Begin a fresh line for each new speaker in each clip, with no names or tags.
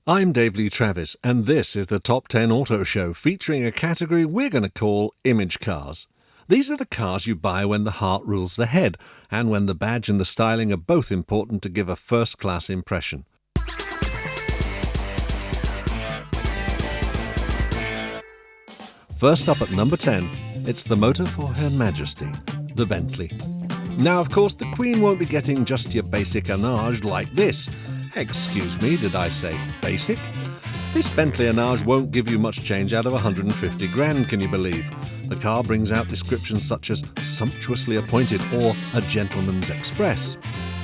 I'm Dave Lee Travis, and this is the Top 10 Auto Show, featuring a category we're going to call Image Cars. These are the cars you buy when the heart rules the head, and when the badge and the styling are both important to give a first-class impression. First up at number 10, it's the motor for Her Majesty, the Bentley. Now, of course, the Queen won't be getting just your basic Arnage like this. Excuse me, did I say basic? This Bentley Arnage won't give you much change out of 150 grand, can you believe? The car brings out descriptions such as sumptuously appointed or a gentleman's express,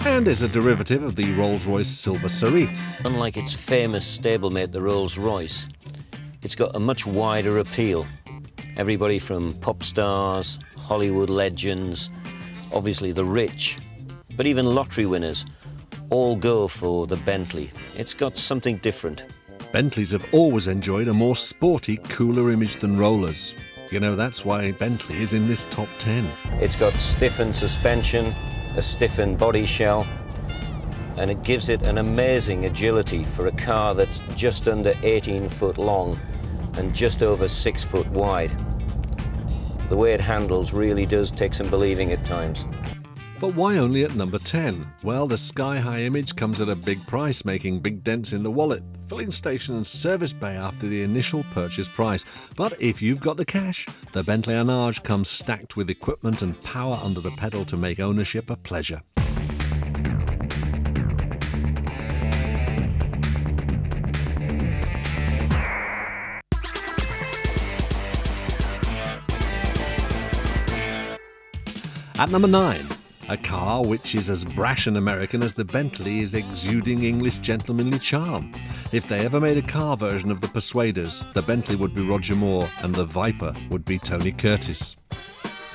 and is a derivative of the Rolls-Royce Silver Cerise.
Unlike its famous stablemate, the Rolls-Royce, it's got a much wider appeal. Everybody from pop stars, Hollywood legends, obviously the rich, but even lottery winners all go for the Bentley. It's got something different.
Bentleys have always enjoyed a more sporty, cooler image than rollers. You know, that's why Bentley is in this top 10.
It's got stiffened suspension, a stiffened body shell, and it gives it an amazing agility for a car that's just under 18 foot long and just over 6 foot wide. The way it handles really does take some believing at times.
But why only at number 10? Well, the sky-high image comes at a big price, making big dents in the wallet, filling station and service bay after the initial purchase price. But if you've got the cash, the Bentley Arnage comes stacked with equipment and power under the pedal to make ownership a pleasure. At number 9, a car which is as brash and American as the Bentley is exuding English gentlemanly charm. If they ever made a car version of the Persuaders, the Bentley would be Roger Moore and the Viper would be Tony Curtis.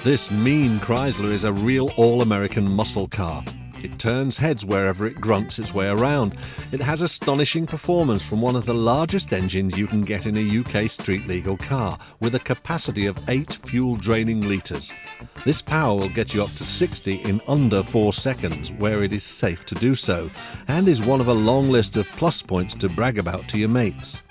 This mean Chrysler is a real all-American muscle car. It turns heads wherever it grunts its way around. It has astonishing performance from one of the largest engines you can get in a UK street-legal car, with a capacity of 8 fuel-draining litres. This power will get you up to 60 in under 4 seconds, where it is safe to do so, and is one of a long list of plus points to brag about to your mates.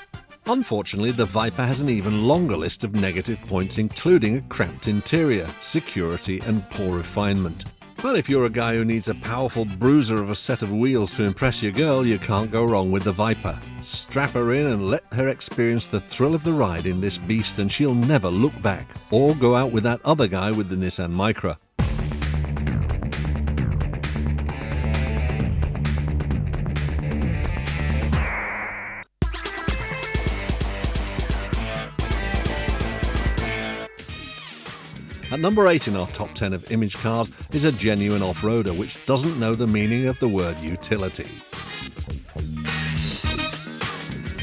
Unfortunately, the Viper has an even longer list of negative points, including a cramped interior, security and poor refinement. But if you're a guy who needs a powerful bruiser of a set of wheels to impress your girl, you can't go wrong with the Viper. Strap her in and let her experience the thrill of the ride in this beast, and she'll never look back, or go out with that other guy with the Nissan Micra. At number 8 in our top 10 of image cars is a genuine off-roader which doesn't know the meaning of the word utility.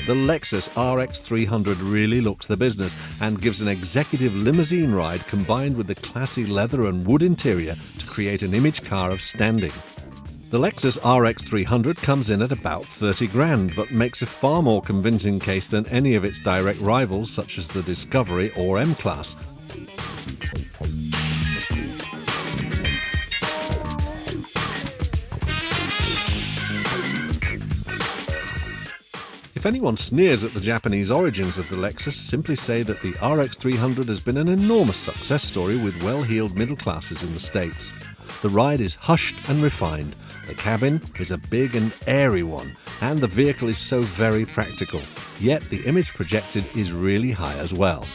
The Lexus RX 300 really looks the business and gives an executive limousine ride combined with the classy leather and wood interior to create an image car of standing. The Lexus RX 300 comes in at about 30 grand, but makes a far more convincing case than any of its direct rivals such as the Discovery or M-Class. If anyone sneers at the Japanese origins of the Lexus, simply say that the RX 300 has been an enormous success story with well-heeled middle classes in the States. The ride is hushed and refined, the cabin is a big and airy one, and the vehicle is so very practical. Yet the image projected is really high as well.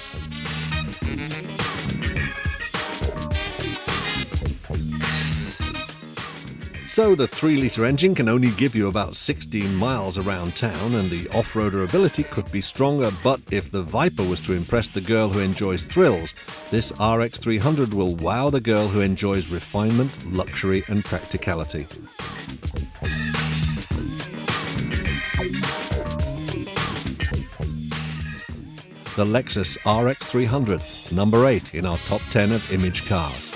So the 3-litre engine can only give you about 16 miles around town, and the off-roader ability could be stronger, but if the Viper was to impress the girl who enjoys thrills, this RX 300 will wow the girl who enjoys refinement, luxury and practicality. The Lexus RX 300, number 8 in our top 10 of image cars.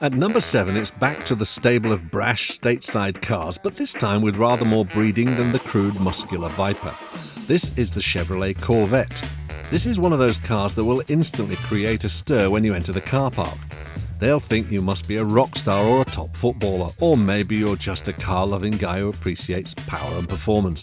At number 7, it's back to the stable of brash stateside cars, but this time with rather more breeding than the crude muscular Viper. This is the Chevrolet Corvette. This is one of those cars that will instantly create a stir when you enter the car park. They'll think you must be a rock star or a top footballer, or maybe you're just a car-loving guy who appreciates power and performance.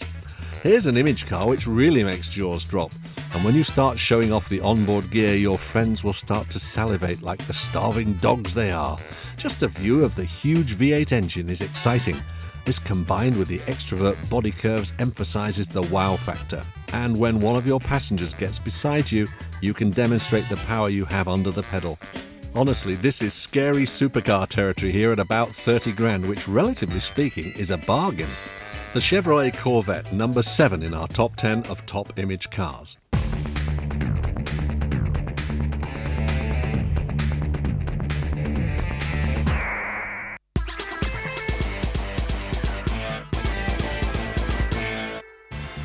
Here's an image car which really makes jaws drop, and when you start showing off the onboard gear, your friends will start to salivate like the starving dogs they are. Just a view of the huge V8 engine is exciting. This combined with the extrovert body curves emphasises the wow factor, and when one of your passengers gets beside you, you can demonstrate the power you have under the pedal. Honestly, this is scary supercar territory here at about 30 grand, which relatively speaking is a bargain. The Chevrolet Corvette, number 7 in our top 10 of top image cars.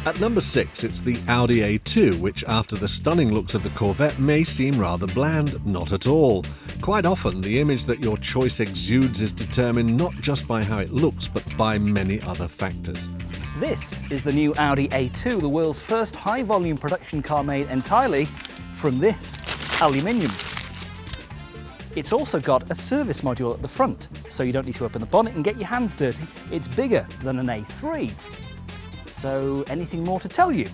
At number 6, it's the Audi A2, which after the stunning looks of the Corvette may seem rather bland. Not at all. Quite often, the image that your choice exudes is determined not just by how it looks, but by many other factors.
This is the new Audi A2, the world's first high-volume production car made entirely from this aluminium. It's also got a service module at the front, so you don't need to open the bonnet and get your hands dirty. It's bigger than an A3. So, anything more to tell you?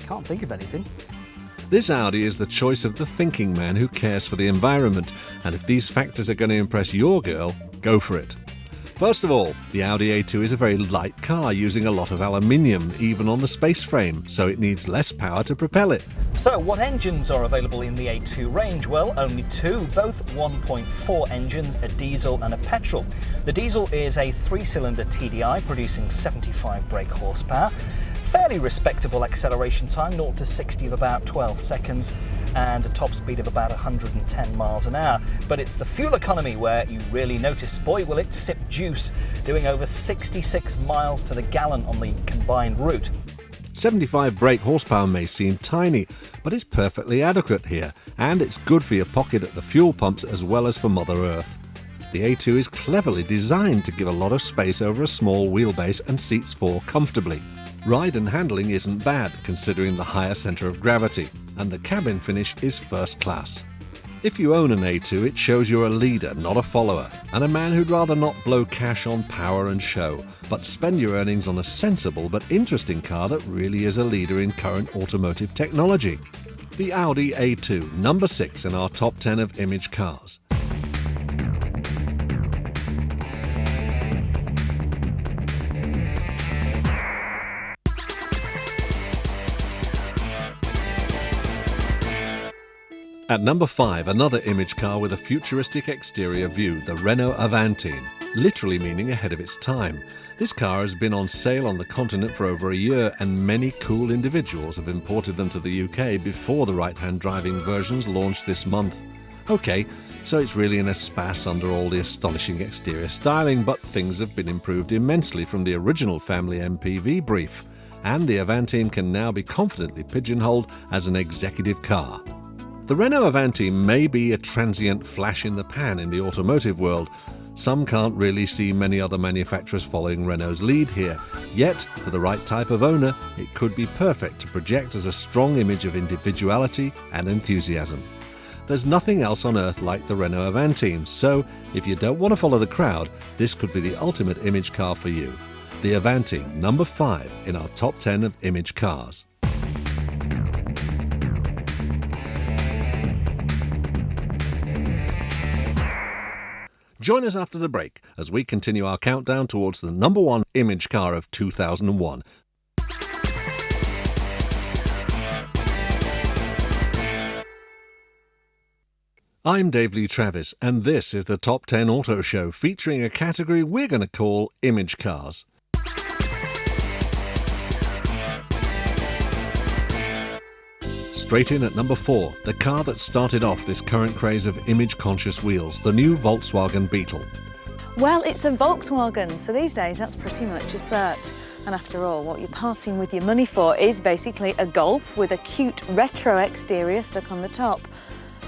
Can't think of anything.
This Audi is the choice of the thinking man who cares for the environment, and if these factors are going to impress your girl, go for it. First of all, the Audi A2 is a very light car using a lot of aluminium, even on the space frame, so it needs less power to propel it.
So, what engines are available in the A2 range? Well, only two, both 1.4 engines, a diesel and a petrol. The diesel is a 3-cylinder TDI producing 75 brake horsepower, fairly respectable acceleration time, 0 to 60 of about 12 seconds, and a top speed of about 110 miles an hour. But it's the fuel economy where you really notice. Boy, will it sip juice, doing over 66 miles to the gallon on the combined route.
75 brake horsepower may seem tiny, but it's perfectly adequate here, and it's good for your pocket at the fuel pumps as well as for Mother Earth. The A2 is cleverly designed to give a lot of space over a small wheelbase and seats 4 comfortably. Ride and handling isn't bad, considering the higher centre of gravity, and the cabin finish is first class. If you own an A2, it shows you're a leader, not a follower, and a man who'd rather not blow cash on power and show, but spend your earnings on a sensible but interesting car that really is a leader in current automotive technology. The Audi A2, number 6 in our top 10 of image cars. At number 5, another image car with a futuristic exterior view, the Renault Avantime, literally meaning ahead of its time. This car has been on sale on the continent for over a year, and many cool individuals have imported them to the UK before the right-hand driving versions launched this month. Okay, so it's really an espas under all the astonishing exterior styling, but things have been improved immensely from the original family MPV brief, and the Avantime can now be confidently pigeonholed as an executive car. The Renault Avantime may be a transient flash in the pan in the automotive world. Some can't really see many other manufacturers following Renault's lead here, yet, for the right type of owner, it could be perfect to project as a strong image of individuality and enthusiasm. There's nothing else on earth like the Renault Avantime, so if you don't want to follow the crowd, this could be the ultimate image car for you. The Avantime, number 5 in our top 10 of image cars. Join us after the break as we continue our countdown towards the number 1 image car of 2001. I'm Dave Lee Travis, and this is the Top 10 Auto Show, featuring a category we're going to call Image Cars. Straight in at number 4, the car that started off this current craze of image-conscious wheels, the new Volkswagen Beetle.
Well, it's a Volkswagen, so these days that's pretty much a cert. And after all, what you're parting with your money for is basically a Golf with a cute retro exterior stuck on the top.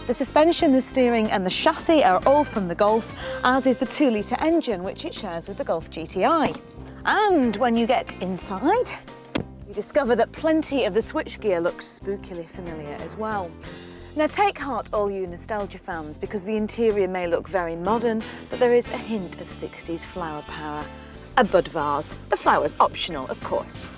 The suspension, the steering and the chassis are all from the Golf, as is the 2-litre engine, which it shares with the Golf GTI. And when you get inside, you discover that plenty of the switchgear looks spookily familiar as well. Now take heart all you nostalgia fans, because the interior may look very modern, but there is a hint of 60s flower power. A bud vase, the flowers optional of course.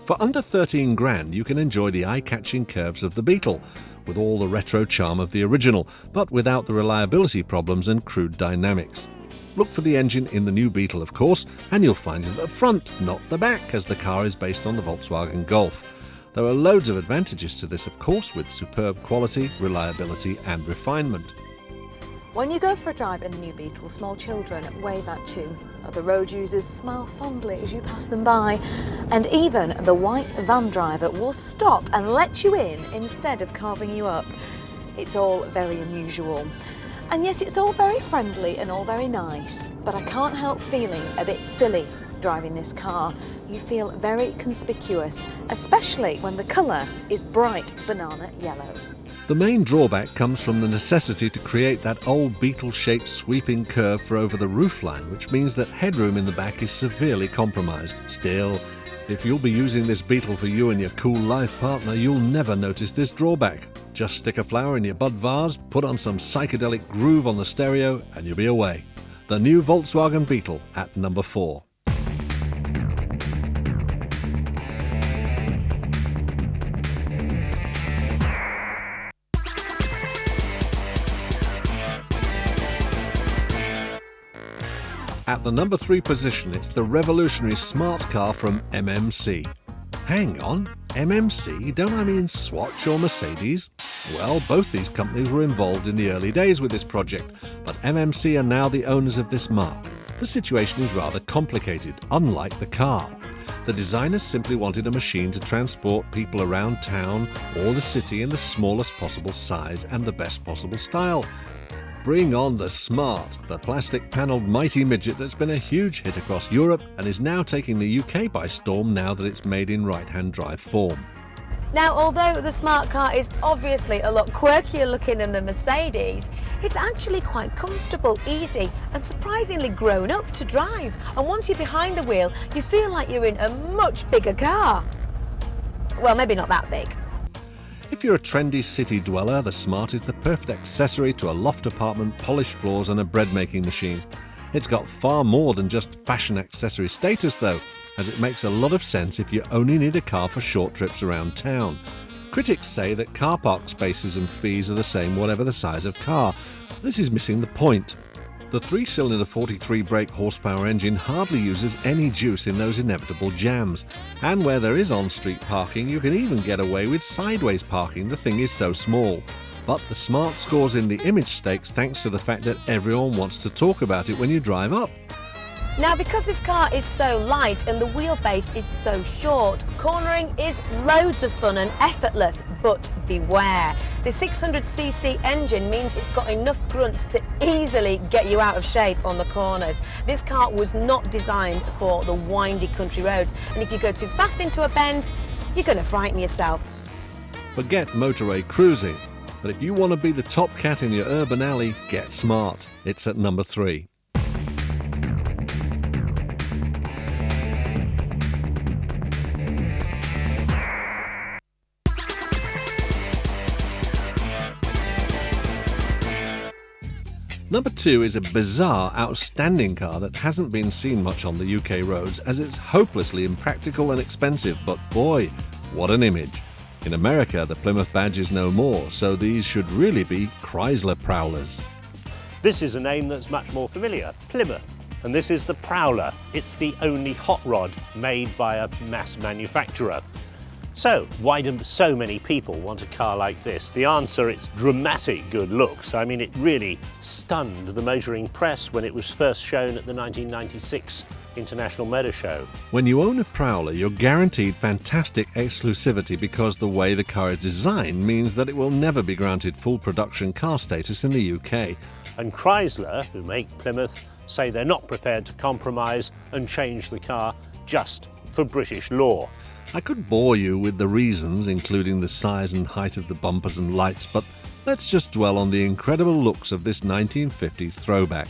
For under 13 grand, you can enjoy the eye-catching curves of the Beetle, with all the retro charm of the original, but without the reliability problems and crude dynamics. Look for the engine in the new Beetle, of course, and you'll find it at the front, not the back, as the car is based on the Volkswagen Golf. There are loads of advantages to this, of course, with superb quality, reliability and refinement.
When you go for a drive in the new Beetle, small children wave at you. Other road users smile fondly as you pass them by. And even the white van driver will stop and let you in instead of carving you up. It's all very unusual. And yes, it's all very friendly and all very nice, but I can't help feeling a bit silly driving this car. You feel very conspicuous, especially when the colour is bright banana yellow.
The main drawback comes from the necessity to create that old Beetle-shaped sweeping curve for over the roofline, which means that headroom in the back is severely compromised. Still, if you'll be using this Beetle for you and your cool life partner, you'll never notice this drawback. Just stick a flower in your bud vase, put on some psychedelic groove on the stereo, and you'll be away. The new Volkswagen Beetle at number 4. At the number 3 position, it's the revolutionary smart car from MMC. Hang on, MMC? Don't I mean Swatch or Mercedes? Well, both these companies were involved in the early days with this project, but MMC are now the owners of this marque. The situation is rather complicated, unlike the car. The designers simply wanted a machine to transport people around town or the city in the smallest possible size and the best possible style. Bring on the Smart, the plastic-panelled mighty midget that's been a huge hit across Europe and is now taking the UK by storm now that it's made in right-hand drive form.
Now, although the Smart car is obviously a lot quirkier looking than the Mercedes, it's actually quite comfortable, easy and surprisingly grown up to drive. And once you're behind the wheel, you feel like you're in a much bigger car. Well, maybe not that big.
If you're a trendy city dweller, the Smart is the perfect accessory to a loft apartment, polished floors and a bread-making machine. It's got far more than just fashion accessory status though, as it makes a lot of sense if you only need a car for short trips around town. Critics say that car park spaces and fees are the same whatever the size of car. This is missing the point. The 3-cylinder 43 brake horsepower engine hardly uses any juice in those inevitable jams. And where there is on-street parking, you can even get away with sideways parking, the thing is so small. But the Smart scores in the image stakes thanks to the fact that everyone wants to talk about it when you drive up.
Now, because this car is so light and the wheelbase is so short, cornering is loads of fun and effortless, but beware. The 600cc engine means it's got enough grunt to easily get you out of shape on the corners. This car was not designed for the windy country roads, and if you go too fast into a bend, you're going to frighten yourself.
Forget motorway cruising, but if you want to be the top cat in your urban alley, get Smart. It's at number 3. Number 2 is a bizarre, outstanding car that hasn't been seen much on the UK roads as it's hopelessly impractical and expensive, but boy, what an image. In America, the Plymouth badge is no more, so these should really be Chrysler Prowlers.
This is a name that's much more familiar, Plymouth, and this is the Prowler. It's the only hot rod made by a mass manufacturer. So, why do so many people want a car like this? The answer, it's dramatic good looks. I mean, it really stunned the motoring press when it was first shown at the 1996 International Motor Show.
When you own a Prowler, you're guaranteed fantastic exclusivity because the way the car is designed means that it will never be granted full production car status in the UK.
And Chrysler, who make Plymouth, say they're not prepared to compromise and change the car just for British law.
I could bore you with the reasons, including the size and height of the bumpers and lights, but Let's just dwell on the incredible looks of this 1950s throwback.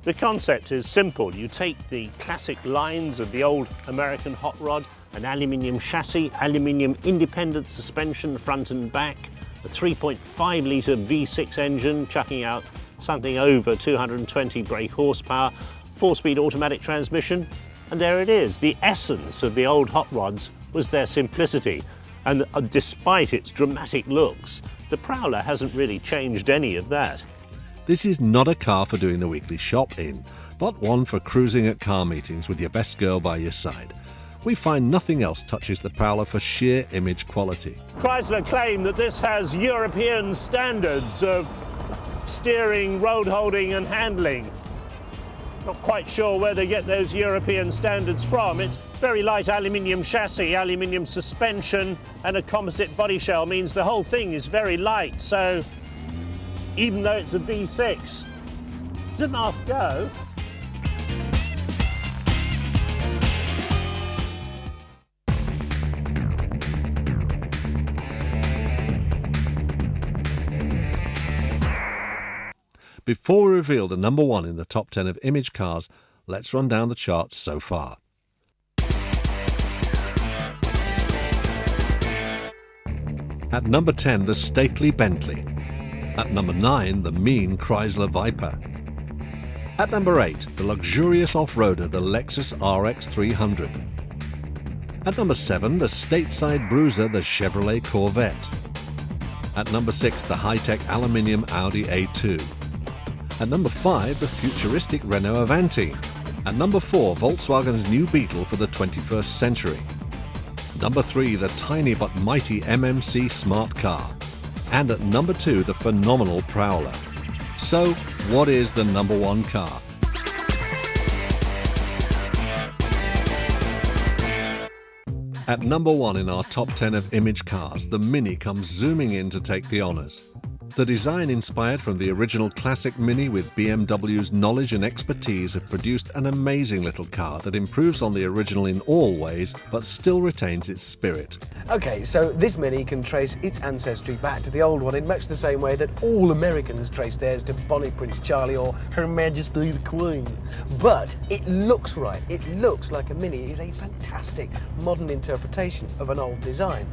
The concept is simple. You take the classic lines of the old American hot rod, an aluminium chassis, aluminium independent suspension front and back, a 3.5 litre V6 engine chucking out something over 220 brake horsepower, 4-speed automatic transmission, and there it is. The essence of the old hot rods was their simplicity, and despite its dramatic looks, the Prowler hasn't really changed any of that.
This is not a car for doing the weekly shop in, but one for cruising at car meetings with your best girl by your side. We find nothing else touches the Prowler for sheer image quality.
Chrysler claim that this has European standards of steering, road holding and handling. Not quite sure where they get those European standards from. It's very light aluminium chassis, aluminium suspension and a composite body shell means the whole thing is very light. So even though it's a V6, it's an off go.
Before we reveal the number one in the top 10 of image cars, let's run down the charts so far. At number 10, the stately Bentley. At number 9, the mean Chrysler Viper. At number 8, the luxurious off-roader, the Lexus RX 300. At number 7, the stateside bruiser, the Chevrolet Corvette. At number 6, the high-tech aluminium Audi A2. At number 5, the futuristic Renault Avantime. At number 4, Volkswagen's new Beetle for the 21st century. Number 3, the tiny but mighty MMC Smart car. And at number 2, the phenomenal Prowler. So, what is the number one car? At number 1 in our top 10 of image cars, the Mini comes zooming in to take the honours. The design inspired from the original classic Mini with BMW's knowledge and expertise have produced an amazing little car that improves on the original in all ways but still retains its spirit.
Okay, so this Mini can trace its ancestry back to the old one in much the same way that all Americans trace theirs to Bonnie Prince Charlie or Her Majesty the Queen. But it looks right. It looks like a Mini is a fantastic modern interpretation of an old design.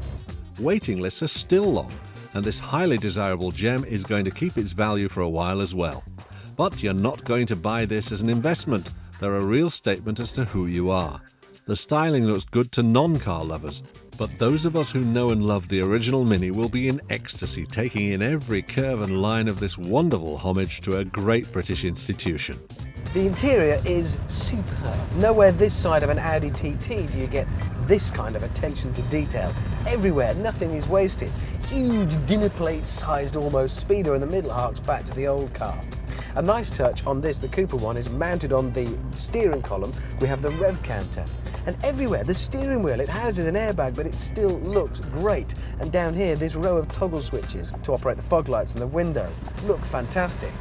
Waiting lists are still long, and this highly desirable gem is going to keep its value for a while as well. But you're not going to buy this as an investment. They're a real statement as to who you are. The styling looks good to non-car lovers, but those of us who know and love the original Mini will be in ecstasy taking in every curve and line of this wonderful homage to a great British institution.
The interior is superb. Nowhere this side of an Audi TT do you get this kind of attention to detail. Everywhere, nothing is wasted. Huge dinner plate sized almost speedo in the middle harks back to the old car. A nice touch on this, the Cooper one, is mounted on the steering column. We have the rev counter. And everywhere, the steering wheel, it houses an airbag, but it still looks great. And down here, this row of toggle switches to operate the fog lights and the windows look fantastic.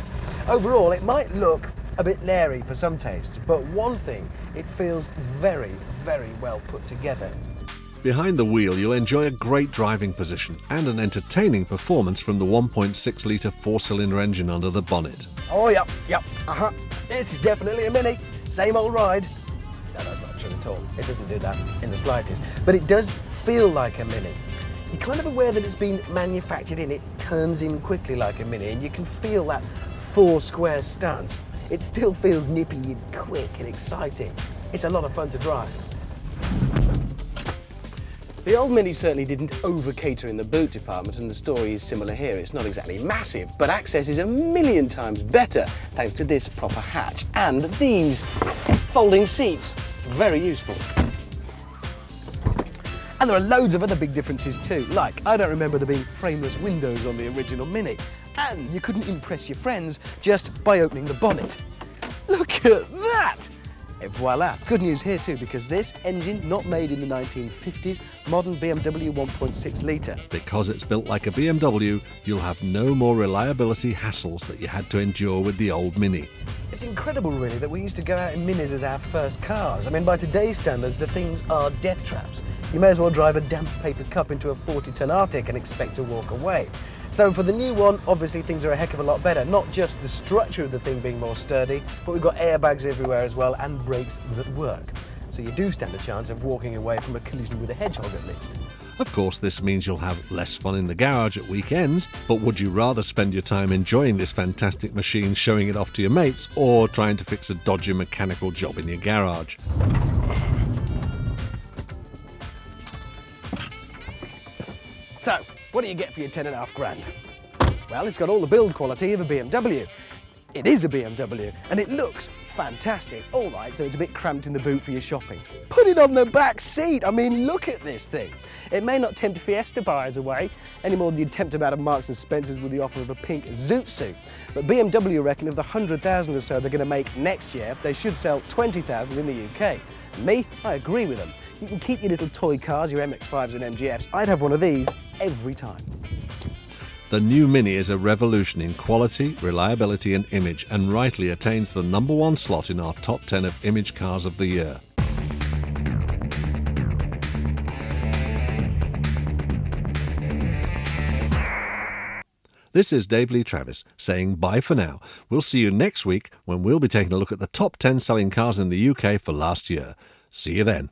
Overall, it might look a bit leery for some tastes, but one thing, it feels very, very well put together.
Behind the wheel, you'll enjoy a great driving position and an entertaining performance from the 1.6 litre four-cylinder engine under the bonnet.
Oh, yep, This is definitely a Mini. Same old ride. No, that's not true at all. It doesn't do that in the slightest. But it does feel like a Mini. You're kind of aware that it's been manufactured in. It turns in quickly like a Mini, and you can feel that four square stance. It still feels nippy and quick and exciting. It's a lot of fun to drive. The old Mini certainly didn't over-cater in the boot department, and the story is similar here. It's not exactly massive, but access is a million times better thanks to this proper hatch and these folding seats. Very useful. And there are loads of other big differences too, like I don't remember there being frameless windows on the original Mini, and you couldn't impress your friends just by opening the bonnet. Look at that! Et voila. Good news here too, because this engine, not made in the 1950s, modern BMW 1.6 litre.
Because it's built like a BMW, you'll have no more reliability hassles that you had to endure with the old Mini.
It's incredible really that we used to go out in Minis as our first cars. I mean, by today's standards, the things are death traps. You may as well drive a damp paper cup into a 40-ton Arctic and expect to walk away. So for the new one, obviously things are a heck of a lot better. Not just the structure of the thing being more sturdy, but we've got airbags everywhere as well and brakes that work. So you do stand a chance of walking away from a collision with a hedgehog at least.
Of course, this means you'll have less fun in the garage at weekends, but would you rather spend your time enjoying this fantastic machine, showing it off to your mates, or trying to fix a dodgy mechanical job in your garage?
So, what do you get for your 10.5 grand? Well, it's got all the build quality of a BMW. It is a BMW, and it looks fantastic. All right, so it's a bit cramped in the boot for your shopping. Put it on the back seat. I mean, look at this thing. It may not tempt Fiesta buyers away, any more than you'd tempt them out of Marks & Spencer's with the offer of a pink zoot suit. But BMW reckon of the 100,000 or so they're going to make next year, they should sell 20,000 in the UK. And me, I agree with them. You can keep your little toy cars, your MX-5s and MGFs. I'd have one of these every time.
The new Mini is a revolution in quality, reliability and image, and rightly attains the #1 slot in our top 10 of image cars of the year. This is Dave Lee Travis saying bye for now. We'll see you next week when we'll be taking a look at the top 10 selling cars in the UK for last year. See you then.